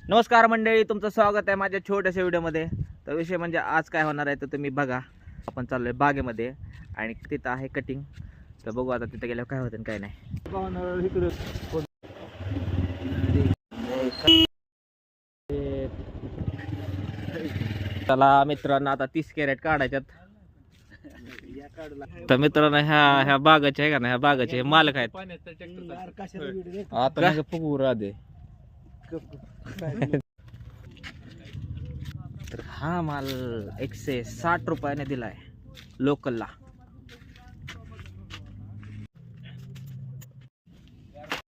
नमस्कार मंडळी, तुमचं स्वागत आहे माझ्या छोट्याशा व्हिडिओमध्ये. तर विषय म्हणजे आज काय होणार आहे तर तुम्ही बघा. आपण चाललोय बागेमध्ये आणि तिथं आहे कटिंग. तर बघू आता तिथं गेल्यावर काय होतं काय नाही. चला मित्रांनो, आता 30 कॅरेट काढायच्यात. तर मित्रांनो ह्या बागाचे आहे का ना, ह्या बागाचे मालक आहेत. आता फुगू राधे. तर हा माल 160 रुपयाने दिलाय लोकलला.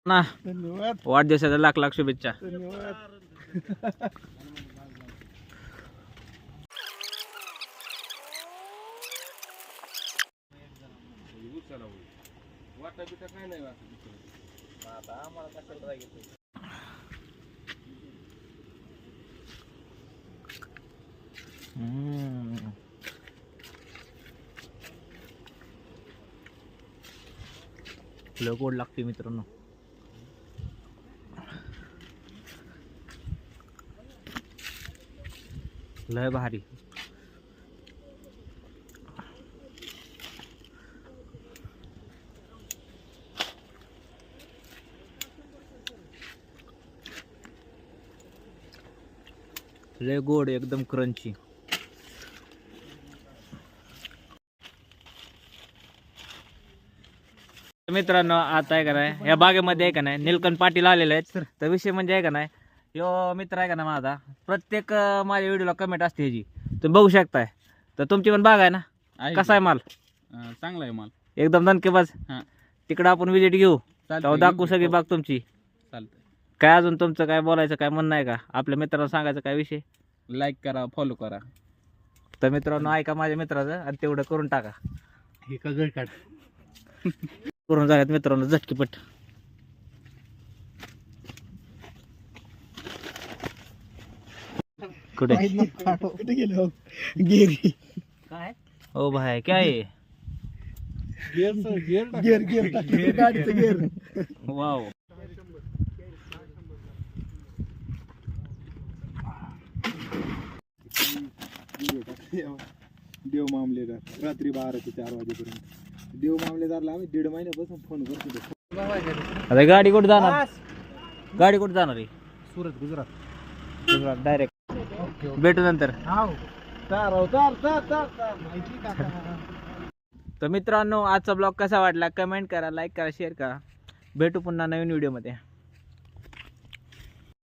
ना धन्यवाद. वाढदिवसाच्या लाख लाख शुभेच्छा. लय गोड लागते मित्रांनो. लय भारी. लय गोड, एकदम क्रंची. मित्रांनो आता आहे का नाही, या बागेमध्ये आहे का नाही नीलकंठ पाटील आलेले आहेत. तर विषय म्हणजे आहे का नाही, यो मित्र आहे का ना माझा, प्रत्येक माझ्या व्हिडिओला कमेंट असते ह्याची, तुम्ही बघू शकताय. तर तुमची पण बाग आहे ना, कसा आहे माल? चांगला आहे माल, एकदम दणकेबाज. तिकडं आपण विजिट घेऊ, तेव्हा दाखवू सगळी बाग तुमची. चालतंय. काय अजून तुमचं काय बोलायचं, काय म्हणणं आहे का? आपल्या मित्रांना सांगायचं काय विषय? लाईक करा, फॉलो करा. तर मित्रांनो ऐका माझ्या मित्राचं आणि तेवढं करून टाका. हे कगड काढ करून जाण्यात मित्रांनो झटकीपट. कुठे कुठे गेलो? गेरी काय ओ भाई काय आहे? गिअर गिअर गाडीचं गिअर. वाव. देव मामलेदार रात्री 12 ते 4 वाजेपर्यंत. देव मामलेदारला आम्ही 1.5 महिन्यापासून फोन करतो. आता गाडी कुठे जाणार? गाडी कुठे जाणार आहे? सुरत, गुजरात. गुजरात डायरेक्ट. भेटू नंतर. तर मित्रांनो आजचा ब्लॉग कसा वाटला कमेंट करा, लाईक करा, शेअर करा. भेटू पुन्हा नवीन व्हिडिओ मध्ये.